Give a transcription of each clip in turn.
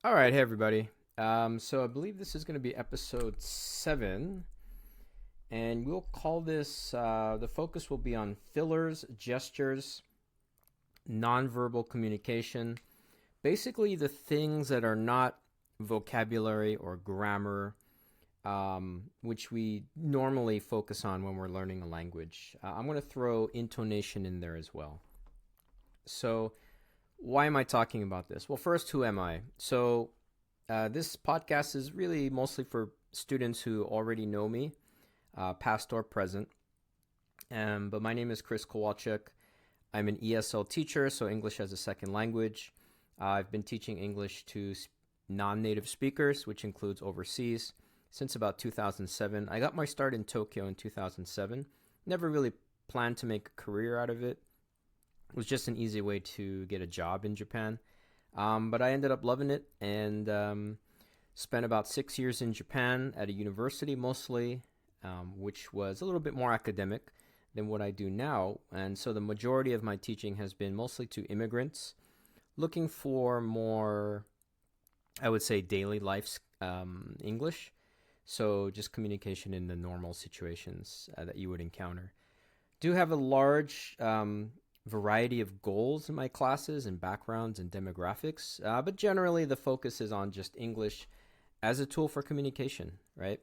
All right, hey everybody. So I believe this is going to be episode 7, and we'll call this the focus will be on fillers, gestures, nonverbal communication, basically the things that are not vocabulary or grammar, which we normally focus on when we're learning a language. I'm going to throw intonation in there as well. So, why am I talking about this? Well, first, who am I? This podcast is really mostly for students who already know me, past or present. But my name is Chris Kowalczyk. I'm an ESL teacher, so English as a second language. I've been teaching English to non native speakers, which includes overseas, since about 2007. I got my start in Tokyo in 2007. Never really planned to make a career out of it. It was just an easy way to get a job in Japan. But I ended up loving it and spent about 6 years in Japan at a university mostly, which was a little bit more academic than what I do now. And so the majority of my teaching has been mostly to immigrants looking for more, I would say, daily life English. So just communication in the normal situations that you would encounter. Do have a large variety of goals in my classes and backgrounds and demographics, but generally the focus is on just English as a tool for communication, right?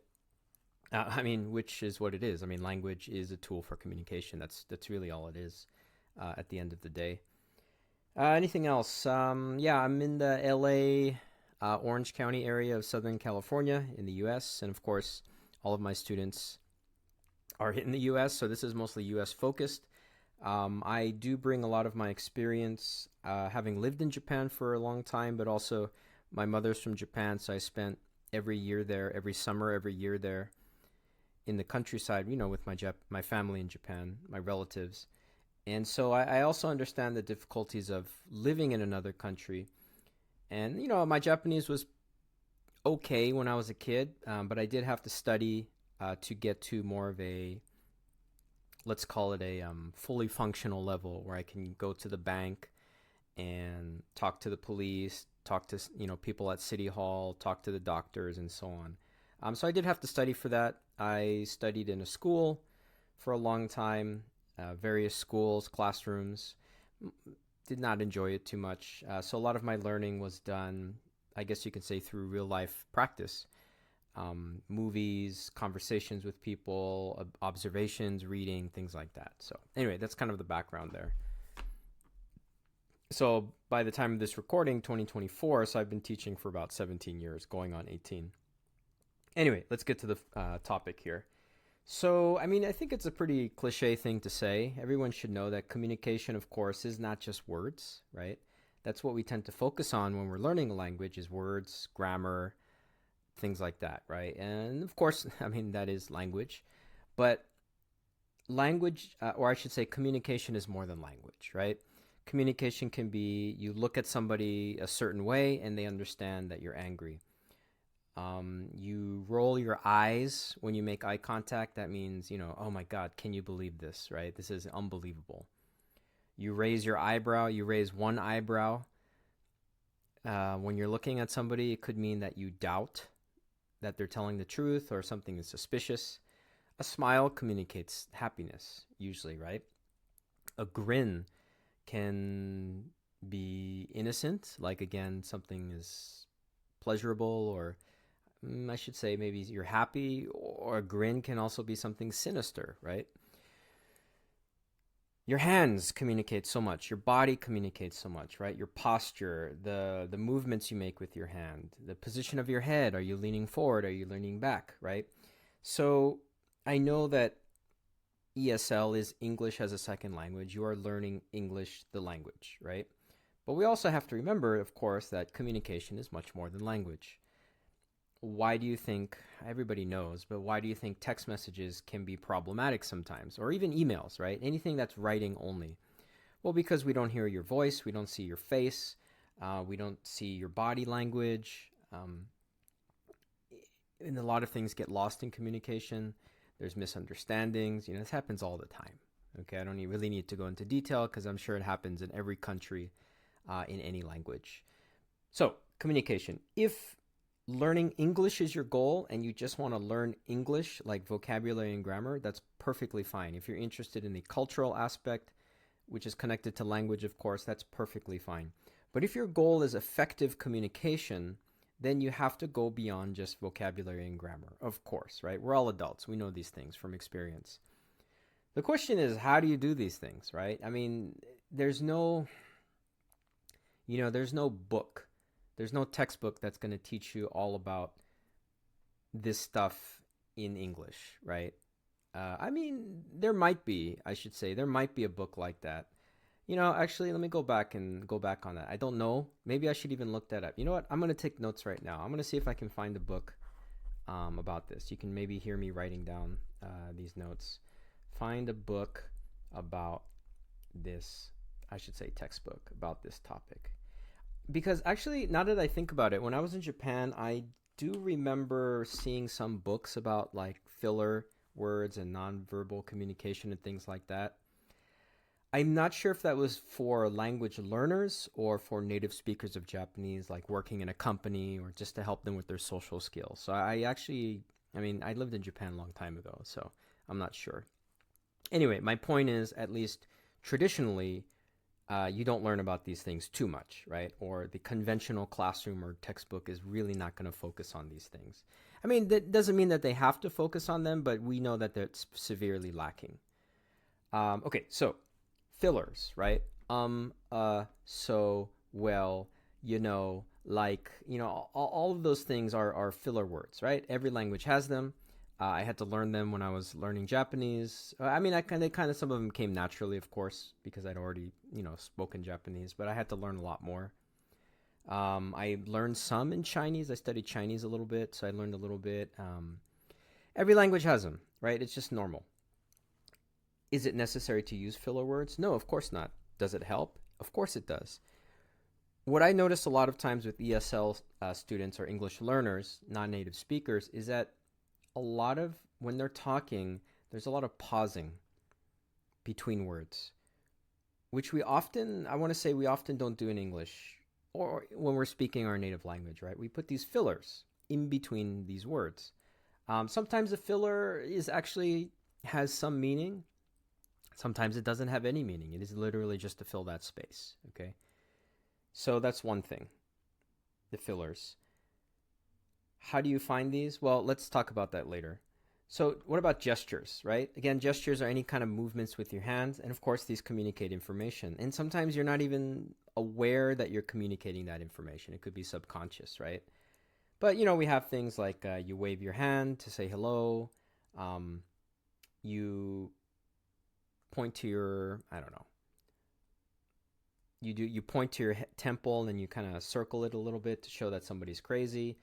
Which is what it is. I mean, language is a tool for communication. That's really all it is at the end of the day. Anything else? Yeah, I'm in the LA, Orange County area of Southern California in the US. And of course, all of my students are in the US, so this is mostly US focused. I do bring a lot of my experience, having lived in Japan for a long time, but also my mother's from Japan, so I spent every year there, every summer, every year there in the countryside, with my family in Japan, my relatives. And so I also understand the difficulties of living in another country. And, my Japanese was okay when I was a kid, but I did have to study to get to more of a, let's call it a fully functional level where I can go to the bank and talk to the police, talk to people at City Hall, talk to the doctors, and so on. So I did have to study for that. I studied in a school for a long time, various schools, classrooms. Did not enjoy it too much. So a lot of my learning was done, I guess you could say, through real life practice. Movies, conversations with people, observations, reading, things like that. So, anyway, that's kind of the background there. So, by the time of this recording, 2024, so I've been teaching for about 17 years, going on 18. Anyway, let's get to the topic here. So, I think it's a pretty cliche thing to say. Everyone should know that communication, of course, is not just words, right? That's what we tend to focus on when we're learning a language is words, grammar, things like that, right? And of course, that is language, but language, or I should say, communication is more than language, right? Communication can be you look at somebody a certain way and they understand that you're angry. You roll your eyes when you make eye contact. That means, oh my God, can you believe this, right? This is unbelievable. You raise your eyebrow, you raise one eyebrow. When you're looking at somebody, it could mean that you doubt that they're telling the truth or something is suspicious. A smile communicates happiness, usually, right? A grin can be innocent, like again, something is pleasurable, or I should say maybe you're happy, or a grin can also be something sinister, right? Your hands communicate so much, your body communicates so much, right? Your posture, the movements you make with your hand, the position of your head, are you leaning forward, are you leaning back, right? So I know that ESL is English as a second language. You are learning English, the language, right? But we also have to remember, of course, that communication is much more than language. Why do you think, everybody knows, but why do you think text messages can be problematic sometimes? Or even emails, right? Anything that's writing only. Well, because we don't hear your voice, we don't see your face, we don't see your body language. And a lot of things get lost in communication. There's misunderstandings. This happens all the time. Okay, I don't really need to go into detail because I'm sure it happens in every country in any language. So, Communication. If learning English is your goal and you just want to learn English, like vocabulary and grammar, that's perfectly fine. If you're interested in the cultural aspect, which is connected to language, of course, that's perfectly fine. But if your goal is effective communication, then you have to go beyond just vocabulary and grammar, of course, right? We're all adults. We know these things from experience. The question is, how do you do these things, right? I mean, there's no, there's no book. There's no textbook that's going to teach you all about this stuff in English, right? I mean, there might be, I should say, there might be a book like that. Actually, let me go back on that. I don't know. Maybe I should even look that up. You know what? I'm going to take notes right now. I'm going to see if I can find a book about this. You can maybe hear me writing down these notes. Find a book about this, I should say textbook, about this topic. Because actually, now that I think about it, when I was in Japan, I do remember seeing some books about like filler words and nonverbal communication and things like that. I'm not sure if that was for language learners or for native speakers of Japanese, like working in a company or just to help them with their social skills. So I lived in Japan a long time ago, so I'm not sure. Anyway, my point is, at least traditionally, you don't learn about these things too much, right? Or the conventional classroom or textbook is really not going to focus on these things. I mean, that doesn't mean that they have to focus on them, but we know that that's severely lacking. Okay, so fillers, right? So, well, like, all of those things are filler words, right? Every language has them. I had to learn them when I was learning Japanese. They kind of, some of them came naturally, of course, because I'd already, spoken Japanese, but I had to learn a lot more. I learned some in Chinese. I studied Chinese a little bit, so I learned a little bit. Every language has them, right? It's just normal. Is it necessary to use filler words? No, of course not. Does it help? Of course it does. What I notice a lot of times with ESL students or English learners, non-native speakers, is that when they're talking, there's a lot of pausing between words, which we often don't do in English or when we're speaking our native language, right? We put these fillers in between these words. Sometimes a filler has some meaning. Sometimes it doesn't have any meaning. It is literally just to fill that space, okay? So that's one thing, the fillers. How do you find these? Well, let's talk about that later. So what about gestures, right? Again, gestures are any kind of movements with your hands, and of course, these communicate information. And sometimes you're not even aware that you're communicating that information. It could be subconscious, right? But, we have things like you wave your hand to say hello. You point to your, I don't know. You point to your temple and you kind of circle it a little bit to show that somebody's crazy.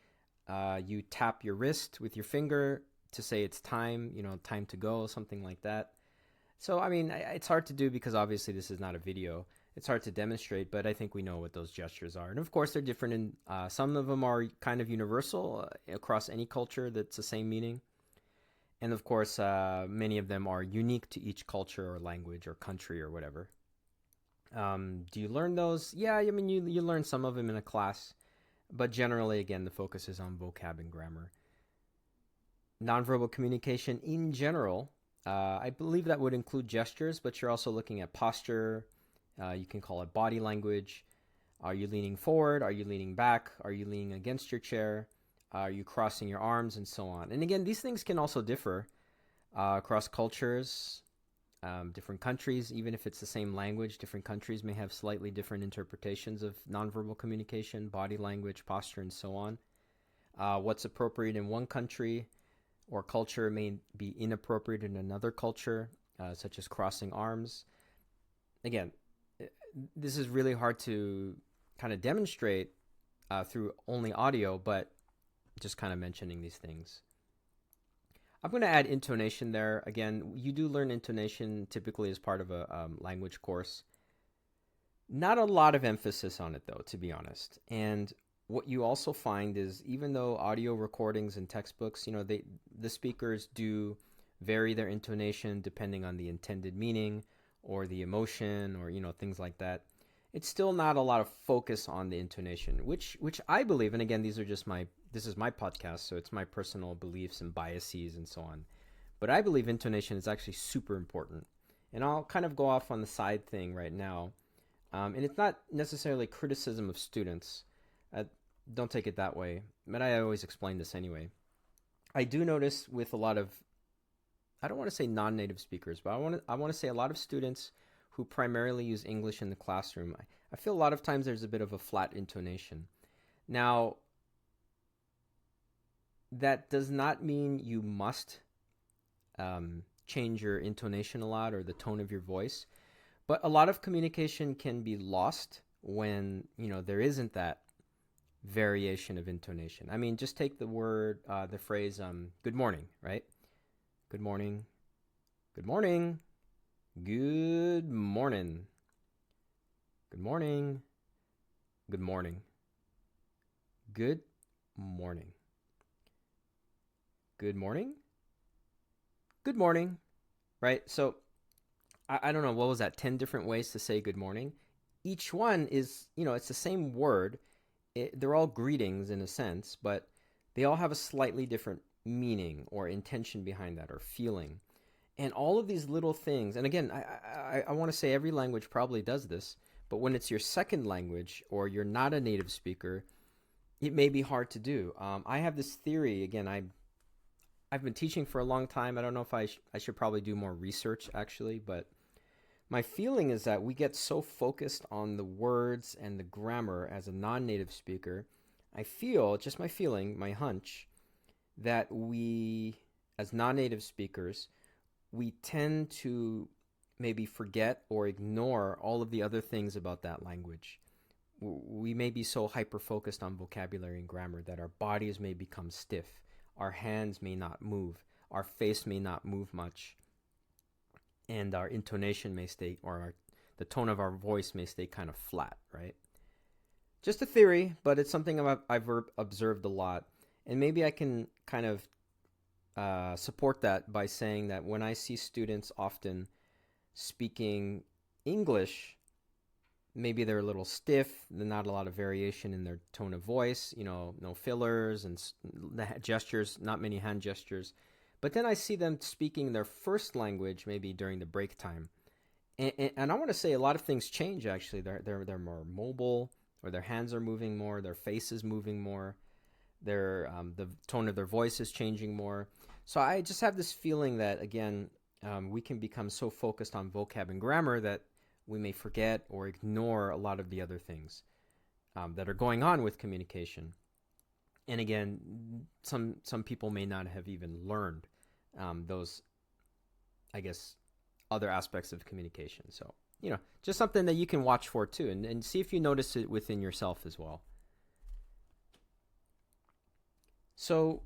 You tap your wrist with your finger to say it's time, time to go, something like that. So, it's hard to do because obviously this is not a video. It's hard to demonstrate, but I think we know what those gestures are. And of course, they're different. Some of them are kind of universal across any culture that's the same meaning. And of course, many of them are unique to each culture or language or country or whatever. Do you learn those? Yeah, you learn some of them in a class. But generally, again, the focus is on vocab and grammar. Nonverbal communication in general, I believe that would include gestures, but you're also looking at posture. You can call it body language. Are you leaning forward? Are you leaning back? Are you leaning against your chair? Are you crossing your arms and so on? And again, these things can also differ across cultures, different countries. Even if it's the same language, different countries may have slightly different interpretations of nonverbal communication, body language, posture, and so on. What's appropriate in one country or culture may be inappropriate in another culture, such as crossing arms. Again, this is really hard to kind of demonstrate through only audio, but just kind of mentioning these things. I'm going to add intonation there. Again, you do learn intonation typically as part of a language course. Not a lot of emphasis on it, though, to be honest. And what you also find is, even though audio recordings and textbooks, the speakers do vary their intonation depending on the intended meaning or the emotion or, things like that. it's still not a lot of focus on the intonation, which I believe, and again, this is my podcast, so it's my personal beliefs and biases and so on. But I believe intonation is actually super important. And I'll kind of go off on the side thing right now. And it's not necessarily criticism of students. Uh, don't take it that way. But I always explain this anyway. I do notice with a lot of, I don't want to say non-native speakers, but I want to say a lot of students who primarily use English in the classroom. I feel a lot of times there's a bit of a flat intonation. Now, that does not mean you must change your intonation a lot or the tone of your voice, but a lot of communication can be lost when there isn't that variation of intonation. I mean, just take the phrase "good morning," right? Good morning, good morning, good morning, good morning, good morning, good morning, good morning, good morning, right? So I don't know, what was that, 10 different ways to say good morning? Each one is, it's the same word. They're all greetings in a sense, but they all have a slightly different meaning or intention behind that or feeling. And all of these little things, and again, I want to say every language probably does this, but when it's your second language or you're not a native speaker, it may be hard to do. I have this theory, again, I've been teaching for a long time. I don't know if I should probably do more research actually, but my feeling is that we get so focused on the words and the grammar as a non-native speaker. I feel, just my feeling, my hunch, that we, as non-native speakers, we tend to maybe forget or ignore all of the other things about that language. We may be so hyper-focused on vocabulary and grammar that our bodies may become stiff. Our hands may not move. Our face may not move much. And our intonation may stay, or the tone of our voice may stay kind of flat, right? Just a theory, but it's something I've observed a lot. And maybe I can kind of support that by saying that when I see students often speaking English, maybe they're a little stiff, there's not a lot of variation in their tone of voice, no fillers and the gestures, not many hand gestures. But then I see them speaking their first language maybe during the break time. And I want to say a lot of things change actually. They're more mobile, or their hands are moving more, their face is moving more, the tone of their voice is changing more. So I just have this feeling that, again, we can become so focused on vocab and grammar that we may forget or ignore a lot of the other things that are going on with communication. And again, some people may not have even learned those, I guess, other aspects of communication. So, just something that you can watch for too, and see if you notice it within yourself as well. So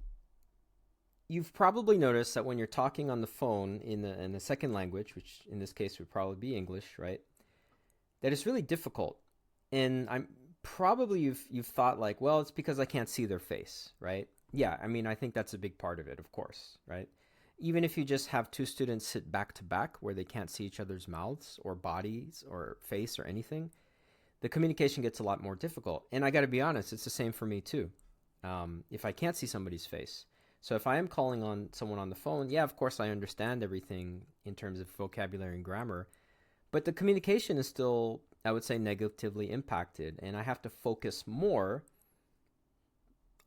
you've probably noticed that when you're talking on the phone in the second language, which in this case would probably be English, right, that it's really difficult. And I'm probably you've thought like, well, it's because I can't see their face, right? Yeah, I mean, I think that's a big part of it, of course, right? Even if you just have two students sit back to back where they can't see each other's mouths or bodies or face or anything, the communication gets a lot more difficult. And I got to be honest, it's the same for me too. If I can't see somebody's face. So if I am calling on someone on the phone, yeah, of course I understand everything in terms of vocabulary and grammar, but the communication is still, I would say, negatively impacted, and I have to focus more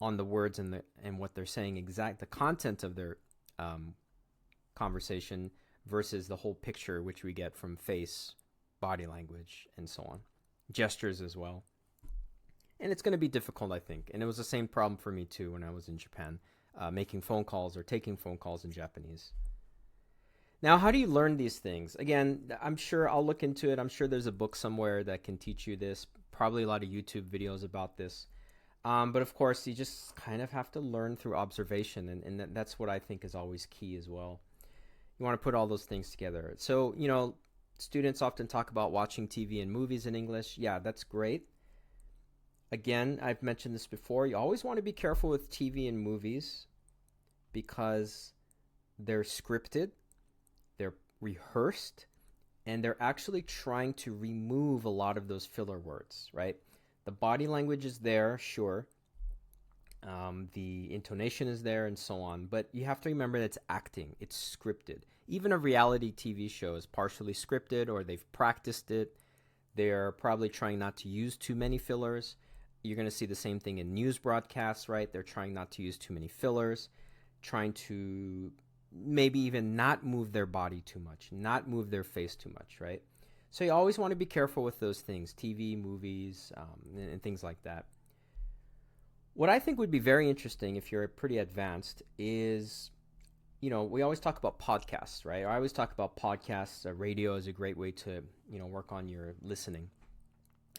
on the words and what they're saying, the content of their conversation versus the whole picture which we get from face, body language, and so on. Gestures as well. And it's going to be difficult, I think. And it was the same problem for me too when I was in Japan, making phone calls or taking phone calls in Japanese. Now, how do you learn these things? Again, I'm sure I'll look into it. I'm sure there's a book somewhere that can teach you this. Probably a lot of YouTube videos about this. But of course, you just kind of have to learn through observation. And that's what I think is always key as well. You want to put all those things together. So, students often talk about watching TV and movies in English. Yeah, that's great. Again, I've mentioned this before. You always want to be careful with TV and movies because they're scripted, they're rehearsed, and they're actually trying to remove a lot of those filler words, right? The body language is there, sure. The intonation is there and so on, but you have to remember that it's acting, it's scripted. Even a reality TV show is partially scripted, or they've practiced it. They're probably trying not to use too many fillers. You're going to see the same thing in news broadcasts, right? They're trying not to use too many fillers, trying to maybe even not move their body too much, not move their face too much, right? So you always want to be careful with those things, TV, movies, and things like that. What I think would be very interesting if you're pretty advanced is, we always talk about podcasts, right? I always talk about podcasts. Radio is a great way to, work on your listening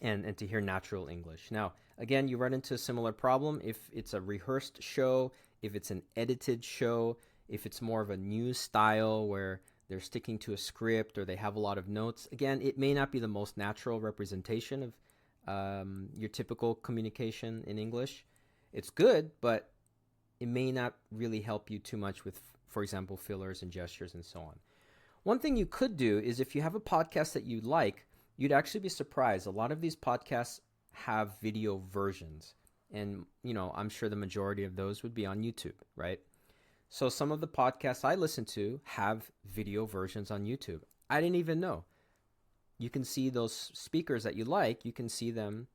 and to hear natural English. Now, again, you run into a similar problem if it's a rehearsed show, if it's an edited show, if it's more of a news style where they're sticking to a script or they have a lot of notes. Again, it may not be the most natural representation of your typical communication in English. It's good, but it may not really help you too much with, for example, fillers and gestures and so on. One thing you could do is if you have a podcast that you like, you'd actually be surprised. A lot of these podcasts have video versions. And, I'm sure the majority of those would be on YouTube, right? So some of the podcasts I listen to have video versions on YouTube. I didn't even know. You can see those speakers that you like. You can see them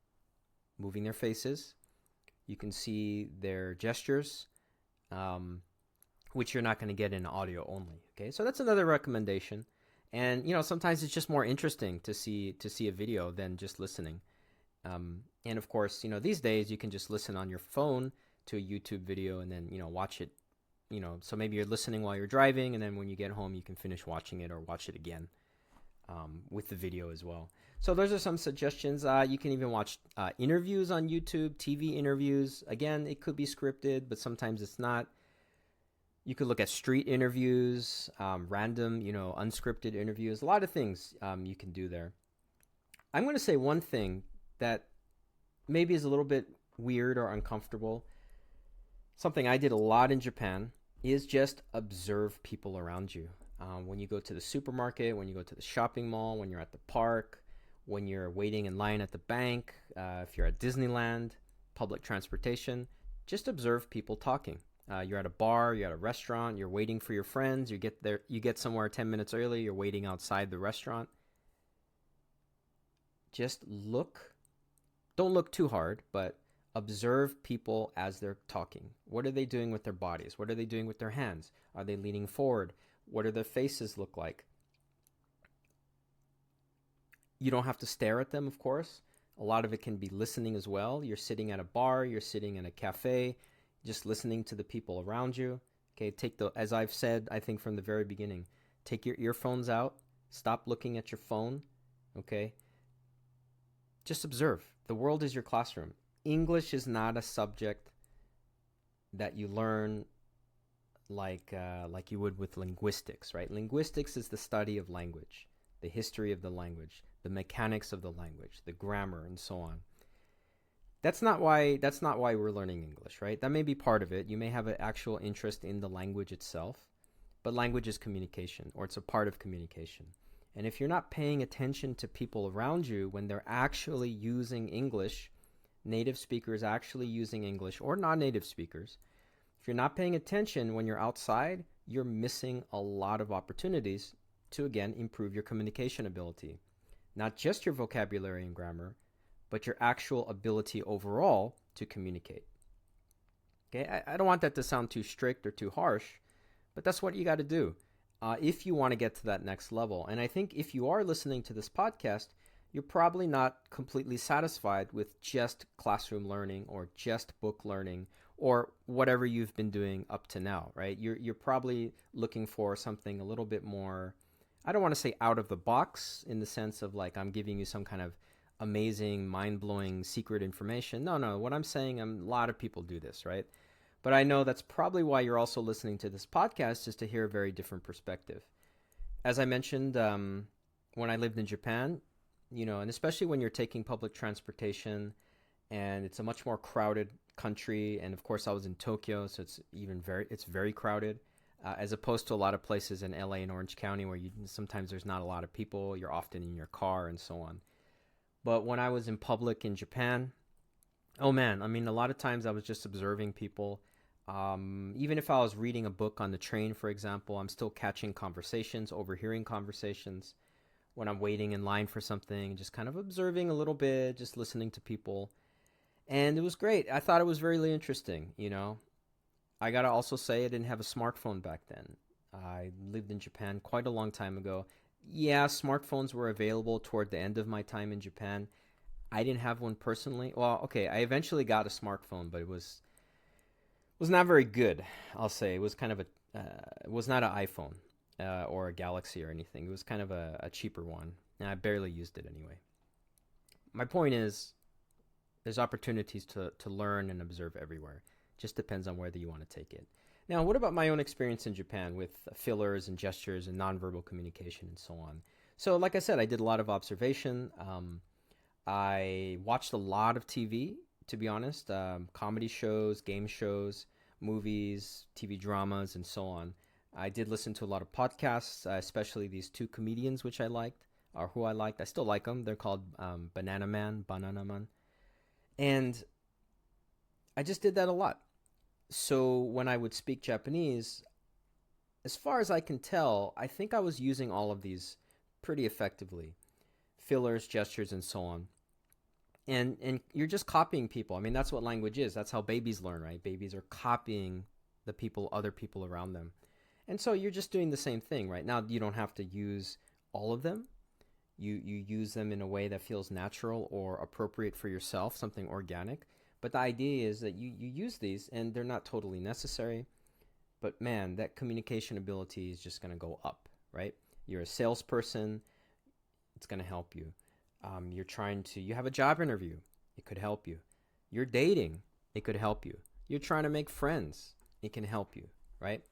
moving their faces. You can see their gestures, which you're not going to get in audio only. Okay, so that's another recommendation. And sometimes it's just more interesting to see a video than just listening. And of course, these days you can just listen on your phone to a YouTube video and then watch it. So maybe you're listening while you're driving, and then when you get home, you can finish watching it or watch it again with the video as well. So those are some suggestions. You can even watch interviews on YouTube, TV interviews. Again, it could be scripted, but sometimes it's not. You could look at street interviews, random, unscripted interviews. A lot of things you can do there. I'm going to say one thing that maybe is a little bit weird or uncomfortable. Something I did a lot in Japan is just observe people around you. When you go to the supermarket, when you go to the shopping mall, when you're at the park, when you're waiting in line at the bank, if you're at Disneyland, public transportation, just observe people talking. You're at a bar, you're at a restaurant, you're waiting for your friends, you get somewhere 10 minutes early, you're waiting outside the restaurant. Just look. Don't look too hard, but observe people as they're talking. What are they doing with their bodies? What are they doing with their hands? Are they leaning forward? What do their faces look like? You don't have to stare at them, of course. A lot of it can be listening as well. You're sitting at a bar, you're sitting in a cafe, just listening to the people around you. Okay, as I've said, I think from the very beginning, take your earphones out, stop looking at your phone, okay? Just observe. The world is your classroom. English is not a subject that you learn like you would with linguistics, right? Linguistics is the study of language, the history of the language, the mechanics of the language, the grammar, and so on. That's not why we're learning English, right? That may be part of it. You may have an actual interest in the language itself, but language is communication, or it's a part of communication. And if you're not paying attention to people around you when they're actually using English, native speakers actually using English, or non-native speakers, if you're not paying attention when you're outside, you're missing a lot of opportunities to, again, improve your communication ability. Not just your vocabulary and grammar, but your actual ability overall to communicate. Okay, I don't want that to sound too strict or too harsh, but that's what you got to do if you want to get to that next level. And I think if you are listening to this podcast, you're probably not completely satisfied with just classroom learning or just book learning or whatever you've been doing up to now, right? You're probably looking for something a little bit more, I don't want to say out of the box in the sense of like I'm giving you some kind of amazing, mind-blowing secret information. No, what I'm saying, a lot of people do this, right? But I know that's probably why you're also listening to this podcast, is to hear a very different perspective. As I mentioned, when I lived in Japan, and especially when you're taking public transportation and it's a much more crowded country. And of course I was in Tokyo, so it's very crowded. as opposed to a lot of places in LA and Orange County where sometimes there's not a lot of people. You're often in your car and so on. But when I was in public in Japan, oh man, I mean, a lot of times I was just observing people. Even if I was reading a book on the train, for example, I'm still catching conversations, overhearing conversations when I'm waiting in line for something, just kind of observing a little bit, just listening to people. And it was great. I thought it was really interesting, you know. I gotta also say I didn't have a smartphone back then. I lived in Japan quite a long time ago. Yeah, smartphones were available toward the end of my time in Japan. I didn't have one personally. Well, okay, I eventually got a smartphone, but it was not very good. I'll say it was kind of a it was not an iPhone or a Galaxy or anything. It was kind of a cheaper one, and I barely used it anyway. My point is, there's opportunities to learn and observe everywhere. Just depends on whether you want to take it. Now, what about my own experience in Japan with fillers and gestures and nonverbal communication and so on? So, like I said, I did a lot of observation. I watched a lot of TV, to be honest, comedy shows, game shows, movies, TV dramas, and so on. I did listen to a lot of podcasts, especially these two comedians, which I liked, or who I liked. I still like them. They're called Banana Man. And I just did that a lot. So when I would speak Japanese, as far as I can tell, I think I was using all of these pretty effectively. Fillers, gestures, and so on. And you're just copying people. I mean, that's what language is. That's how babies learn, right? Babies are copying other people around them. And so you're just doing the same thing, right? Now you don't have to use all of them. You use them in a way that feels natural or appropriate for yourself, something organic. But the idea is that you use these and they're not totally necessary. But man, that communication ability is just going to go up, right? You're a salesperson, it's going to help you. You have a job interview, it could help you. You're dating, it could help you. You're trying to make friends, it can help you, right?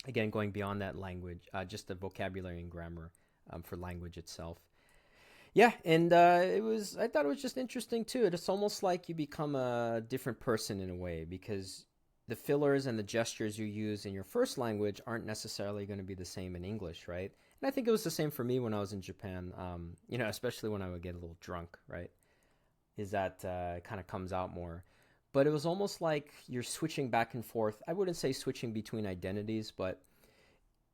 Again, going beyond that language, just the vocabulary and grammar for language itself. Yeah, and I thought it was just interesting too. It's almost like you become a different person in a way because the fillers and the gestures you use in your first language aren't necessarily going to be the same in English, right? And I think it was the same for me when I was in Japan, especially when I would get a little drunk, right? Is that it kind of comes out more. But it was almost like you're switching back and forth. I wouldn't say switching between identities, but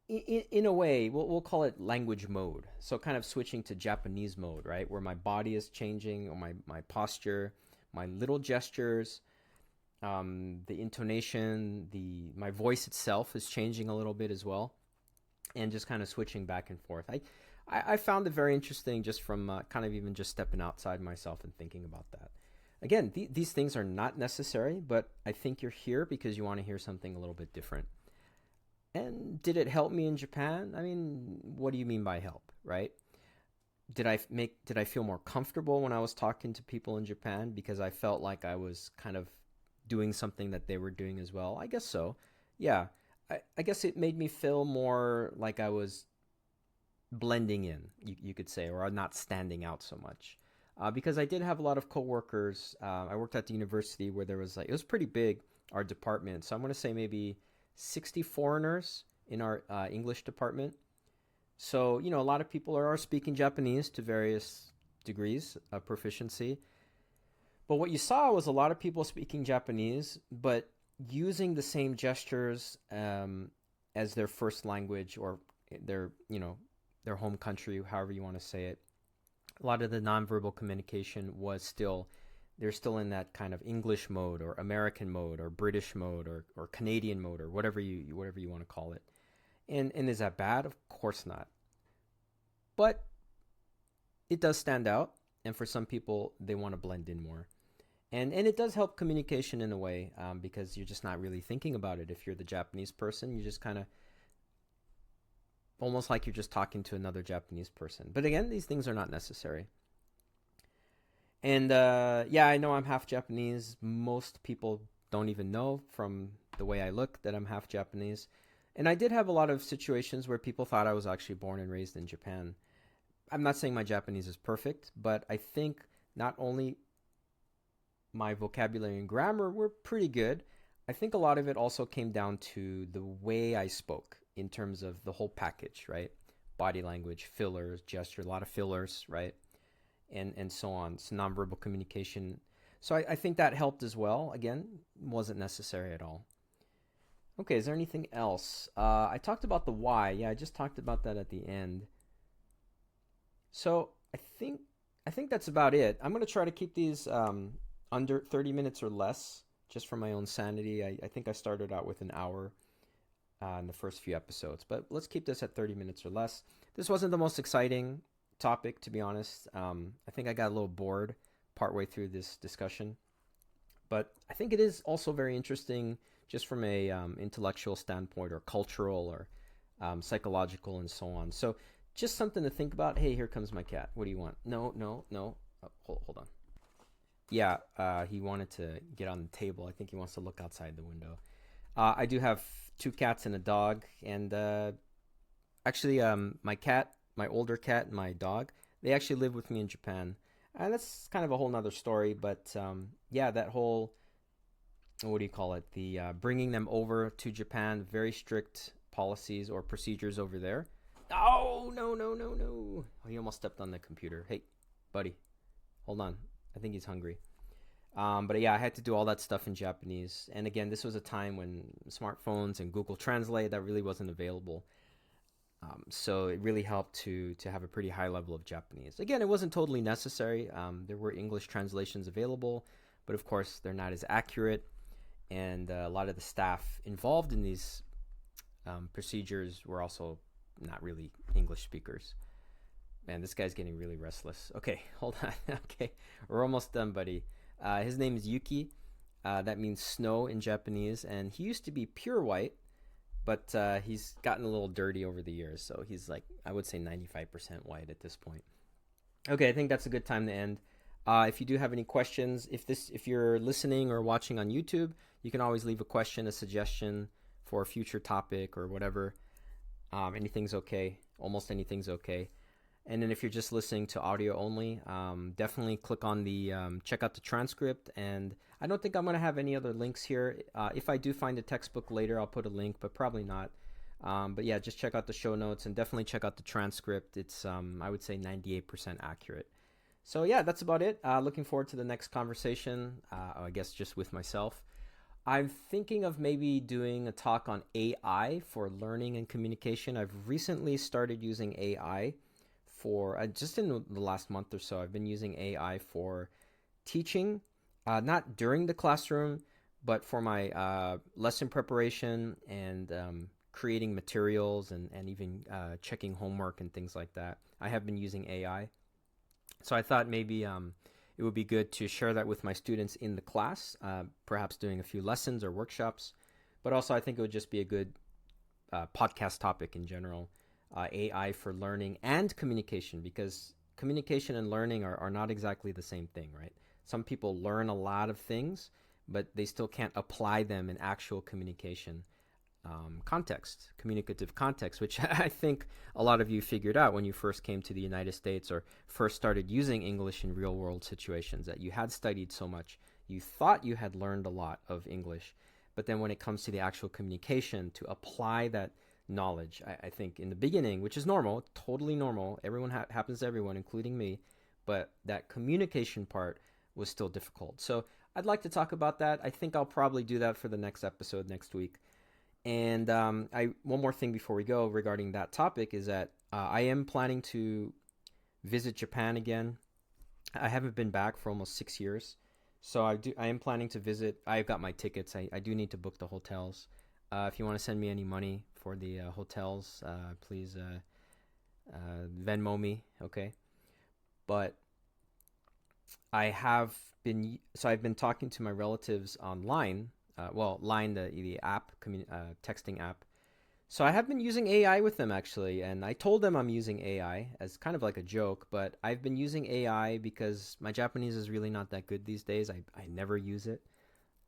in a way, we'll call it language mode. So kind of switching to Japanese mode, right? Where my body is changing, or my posture, my little gestures, the intonation, my voice itself is changing a little bit as well, and just kind of switching back and forth. I found it very interesting just from kind of even just stepping outside myself and thinking about that. Again, these things are not necessary, but I think you're here because you want to hear something a little bit different. And did it help me in Japan? I mean, what do you mean by help, right? Did I feel more comfortable when I was talking to people in Japan because I felt like I was kind of doing something that they were doing as well? I guess so. Yeah. I guess it made me feel more like I was blending in, you could say, or not standing out so much. Because I did have a lot of coworkers. I worked at the university where there was it was pretty big, our department. So I'm going to say maybe 60 foreigners in our English department. So, a lot of people are speaking Japanese to various degrees of proficiency. But what you saw was a lot of people speaking Japanese, but using the same gestures as their first language or their home country, however you want to say it. A lot of the nonverbal communication they're still in that kind of English mode or American mode or British mode or Canadian mode or whatever you want to call it. And is that bad? Of course not. But it does stand out, and for some people, they want to blend in more. And it does help communication in a way because you're just not really thinking about it. If you're the Japanese person, you just kind of almost like you're just talking to another Japanese person. But again, these things are not necessary. And I know I'm half Japanese. Most people don't even know from the way I look that I'm half Japanese. And I did have a lot of situations where people thought I was actually born and raised in Japan. I'm not saying my Japanese is perfect, but I think not only my vocabulary and grammar were pretty good, I think a lot of it also came down to the way I spoke in terms of the whole package, right? Body language, fillers, gesture, a lot of fillers, right? And so on. So nonverbal communication. So I think that helped as well. Again, wasn't necessary at all. Okay, is there anything else? I talked about the why. Yeah, I just talked about that at the end. So I think that's about it. I'm gonna try to keep these under 30 minutes or less, just for my own sanity. I think I started out with an hour in the first few episodes, but let's keep this at 30 minutes or less. This wasn't the most exciting topic, to be honest. I think I got a little bored partway through this discussion, but I think it is also very interesting just from a intellectual standpoint or cultural or psychological and so on. So just something to think about. Hey, here comes my cat. What do you want? No, no, no. Oh, hold on. Yeah, he wanted to get on the table. I think he wants to look outside the window. I do have two cats and a dog, and actually, my cat, my older cat, and my dog, they actually live with me in Japan, and that's kind of a whole nother story. But yeah, that whole, what do you call it? The bringing them over to Japan, very strict policies or procedures over there. Oh no no no no! Oh, he almost stepped on the computer. Hey, buddy, hold on. I think he's hungry. But yeah, I had to do all that stuff in Japanese. And again, this was a time when smartphones and Google Translate that really wasn't available. So it really helped to have a pretty high level of Japanese. Again, it wasn't totally necessary. There were English translations available, but of course they're not as accurate. And a lot of the staff involved in these procedures were also not really English speakers. Man, this guy's getting really restless. Okay, hold on. Okay, we're almost done, buddy. His name is Yuki. That means snow in Japanese, and he used to be pure white, but he's gotten a little dirty over the years, so he's like, I would say 95% white at this point. Okay, I think that's a good time to end. If you do have any questions, if you're listening or watching on YouTube, you can always leave a question, a suggestion for a future topic or whatever. Anything's okay. Almost anything's okay. And then if you're just listening to audio only, definitely click on the check out the transcript. And I don't think I'm going to have any other links here. If I do find a textbook later, I'll put a link, but probably not. But yeah, just check out the show notes and definitely check out the transcript. It's, I would say, 98% accurate. So yeah, that's about it. Looking forward to the next conversation, I guess just with myself. I'm thinking of maybe doing a talk on AI for learning and communication. I've recently started using AI for just in the last month or so. I've been using AI for teaching, not during the classroom, but for my lesson preparation and creating materials and even checking homework and things like that. I have been using AI. So I thought maybe it would be good to share that with my students in the class, perhaps doing a few lessons or workshops. But also I think it would just be a good podcast topic in general. AI for learning and communication, because communication and learning are not exactly the same thing, right? Some people learn a lot of things, but they still can't apply them in actual communication context, communicative context, which I think a lot of you figured out when you first came to the United States or first started using English in real world situations, that you had studied so much, you thought you had learned a lot of English, but then when it comes to the actual communication, to apply that knowledge, I think in the beginning, which is normal, totally normal, everyone happens to everyone, including me, but that communication part was still difficult. So I'd like to talk about that. I think I'll probably do that for the next episode next week. And one more thing before we go regarding that topic is that I am planning to visit Japan again. I haven't been back for almost 6 years, so I am planning to visit. I've got my tickets. I do need to book the hotels. If you want to send me any money for the hotels, please Venmo me, okay? But I've been talking to my relatives online. Line, the app, texting app. So I have been using AI with them actually, and I told them I'm using AI as kind of like a joke, but I've been using AI because my Japanese is really not that good these days. I never use it.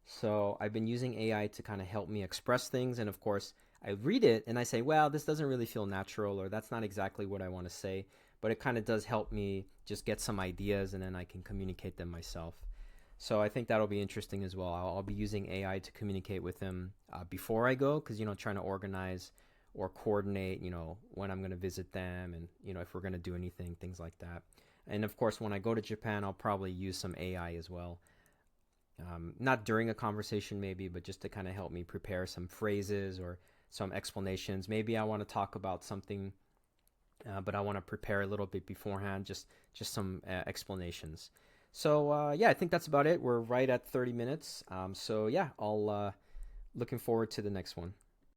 So I've been using AI to kind of help me express things, and of course, I read it and I say, well, this doesn't really feel natural, or that's not exactly what I want to say, but it kind of does help me just get some ideas, and then I can communicate them myself. So I think that'll be interesting as well. I'll be using AI to communicate with him before I go, because trying to organize or coordinate, when I'm going to visit them, and if we're going to do anything, things like that. And of course, when I go to Japan, I'll probably use some AI as well. Not during a conversation, maybe, but just to kind of help me prepare some phrases or some explanations. Maybe I want to talk about something, but I want to prepare a little bit beforehand, just some explanations. So yeah, I think that's about it. We're right at 30 minutes. So yeah, I'll looking forward to the next one.